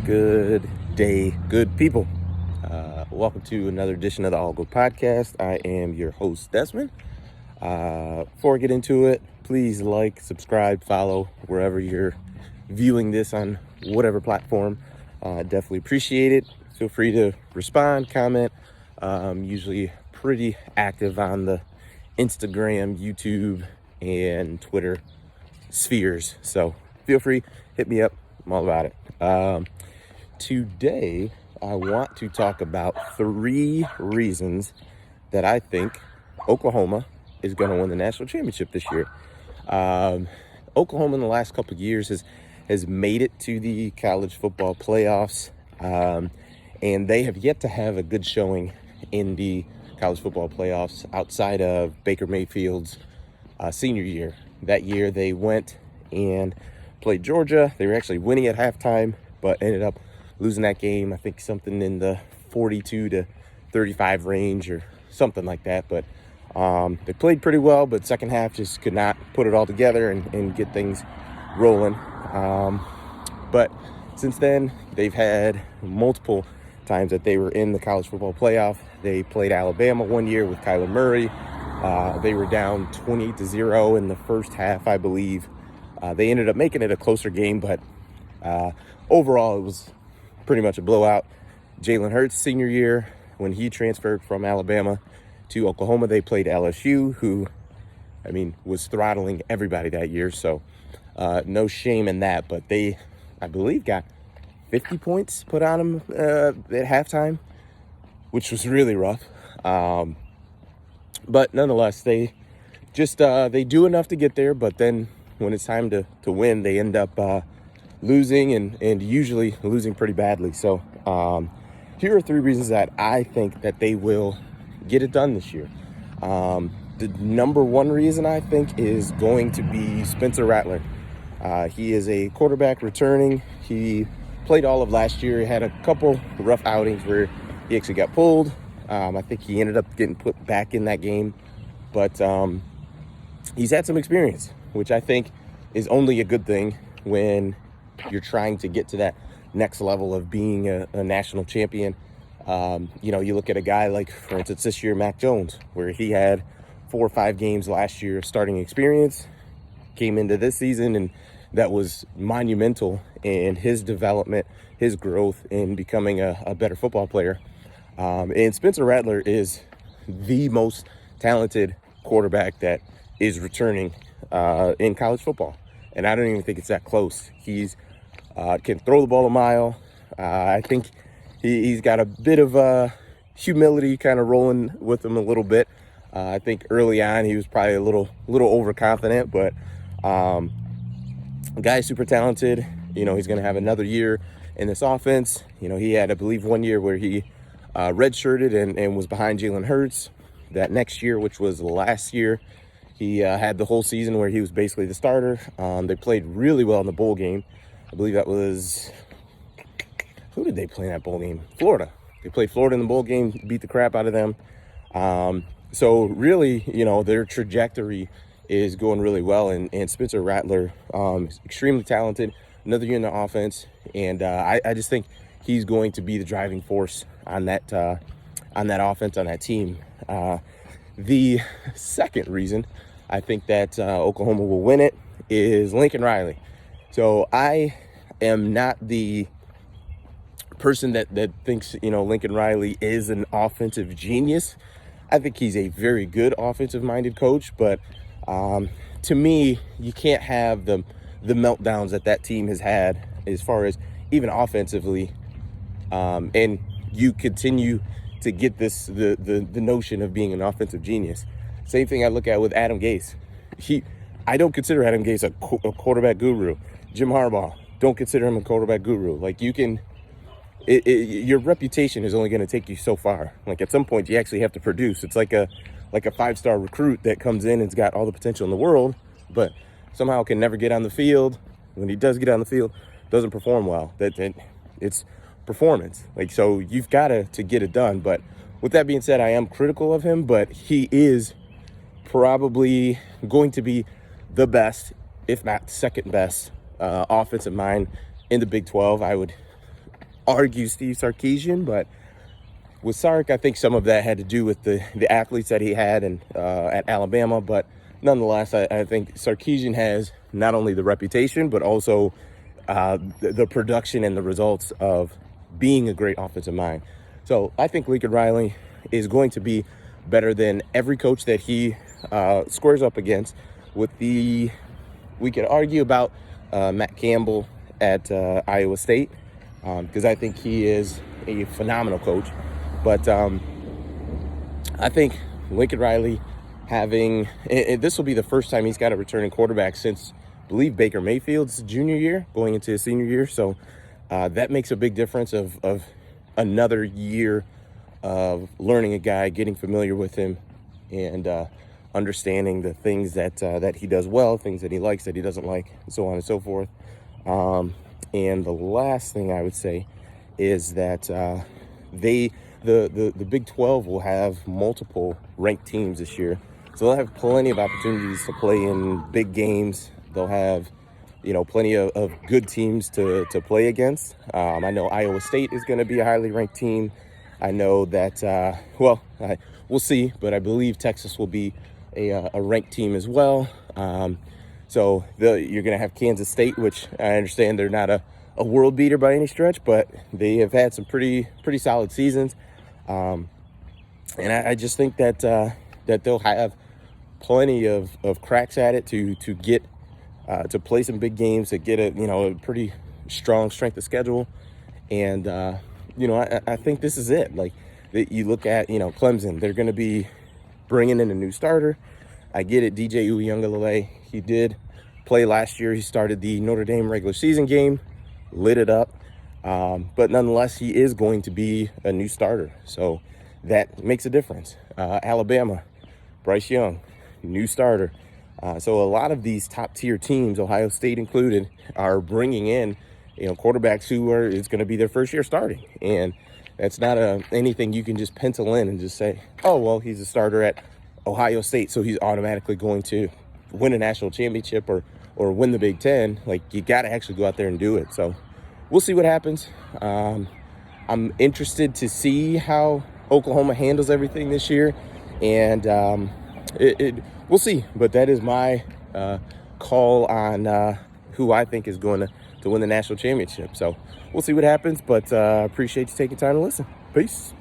Good day, good people. Welcome to another edition of the All Good Podcast. I am your host, Desmond. Before I get into it, please like, subscribe, follow wherever you're viewing this on whatever platform. Definitely appreciate it. Feel free to respond, comment. Usually pretty active on the Instagram, YouTube, and Twitter spheres. So feel free, hit me up. I'm all about it. Today, I want to talk about 3 reasons that I think Oklahoma is going to win the national championship this year. Oklahoma in the last couple of years has made it to the college football playoffs, and they have yet to have a good showing in the college football playoffs outside of Baker Mayfield's senior year. That year, they went and played Georgia. They were actually winning at halftime, but ended up losing that game. I think something in the 42 to 35 range or something like that. But they played pretty well, but second half just could not put it all together and get things rolling. But since then, they've had multiple times that they were in the college football playoff. They played Alabama one year with Kyler Murray. They were down 20-0 in the first half, I believe. They ended up making it a closer game, but overall it was pretty much a blowout. Jalen Hurts' senior year, when he transferred from Alabama to Oklahoma, they played LSU, who, was throttling everybody that year. So no shame in that. But they, I believe, got 50 points put on them at halftime, which was really rough. But nonetheless, they just they do enough to get there. But then when it's time to win, they end up losing and usually losing pretty badly. So here are 3 reasons that I think that they will get it done this year. The number 1 reason I think is going to be Spencer Rattler. He is a quarterback returning. He played all of last year. He had a couple rough outings where he actually got pulled. I think he ended up getting put back in that game. But he's had some experience, which I think is only a good thing when you're trying to get to that next level of being a national champion. You look at a guy like, for instance, this year, Mac Jones, where he had 4 or 5 games last year of starting experience, came into this season, and that was monumental in his development, his growth in becoming a better football player. And Spencer Rattler is the most talented quarterback that is returning in college football. And I don't even think it's that close. He's can throw the ball a mile. I think he's got a bit of humility kind of rolling with him a little bit. I think early on he was probably a little overconfident, but the guy's super talented. He's going to have another year in this offense. He had, I believe, 1 year where he redshirted and was behind Jalen Hurts. That next year, which was last year, he had the whole season where he was basically the starter. They played really well in the bowl game. I believe that was, who did they play in that bowl game? Florida. They played Florida in the bowl game, beat the crap out of them. So really, their trajectory is going really well. And Spencer Rattler is extremely talented. Another year in the offense. And I just think he's going to be the driving force on that offense, on that team. The second reason I think that Oklahoma will win it is Lincoln Riley. So I am not the person that thinks, Lincoln Riley is an offensive genius. I think he's a very good offensive-minded coach, but to me, you can't have the meltdowns that team has had as far as even offensively, and you continue to get the notion of being an offensive genius. Same thing I look at with Adam Gase. I don't consider Adam Gase a quarterback guru. Jim Harbaugh, don't consider him a quarterback guru. Like, you can, your reputation is only going to take you so far. Like, at some point, you actually have to produce. It's like a 5-star recruit that comes in and's got all the potential in the world, but somehow can never get on the field. When he does get on the field, doesn't perform well. It's performance. Like, so you've got to get it done. But with that being said, I am critical of him, but he is probably going to be the best, if not second best, offensive mind in the Big 12. I would argue Steve Sarkisian, but with Sark, I think some of that had to do with the athletes that he had and at Alabama. But nonetheless, I think Sarkisian has not only the reputation, but also the production and the results of being a great offensive mind. So I think Lincoln Riley is going to be better than every coach that he squares up against. We could argue about Matt Campbell at Iowa State because I think he is a phenomenal coach. But I think Lincoln Riley this will be the first time he's got a returning quarterback since, I believe, Baker Mayfield's junior year, going into his senior year. So that makes a big difference of another year of learning a guy, getting familiar with him, and understanding the things that he does well, things that he likes, that he doesn't like, and so on and so forth. And the last thing I would say is that the Big 12 will have multiple ranked teams this year. So they'll have plenty of opportunities to play in big games. They'll have, plenty of good teams to play against. I know Iowa State is going to be a highly ranked team. I know that, we'll see, but I believe Texas will be a ranked team as well. So you're going to have Kansas State, which I understand they're not a world beater by any stretch, but they have had some pretty solid seasons. And I just think that they'll have plenty of cracks at it to get to play some big games, to get a pretty strong strength of schedule. And I think this is it. Like, you look at Clemson, they're going to be bringing in a new starter. I get it, DJ Uiagalelei. He did play last year. He started the Notre Dame regular season game, lit it up. But nonetheless, he is going to be a new starter. So that makes a difference. Alabama, Bryce Young, new starter. So a lot of these top tier teams, Ohio State included, are bringing in, quarterbacks who it's going to be their first year starting. And that's not anything you can just pencil in and just say, oh, well, he's a starter at Ohio State, so he's automatically going to win a national championship or win the Big Ten. Like, you got to actually go out there and do it. So we'll see what happens. I'm interested to see how Oklahoma handles everything this year, and we'll see. But that is my call on who I think is going to win the national championship. So we'll see what happens, but appreciate you taking time to listen. Peace.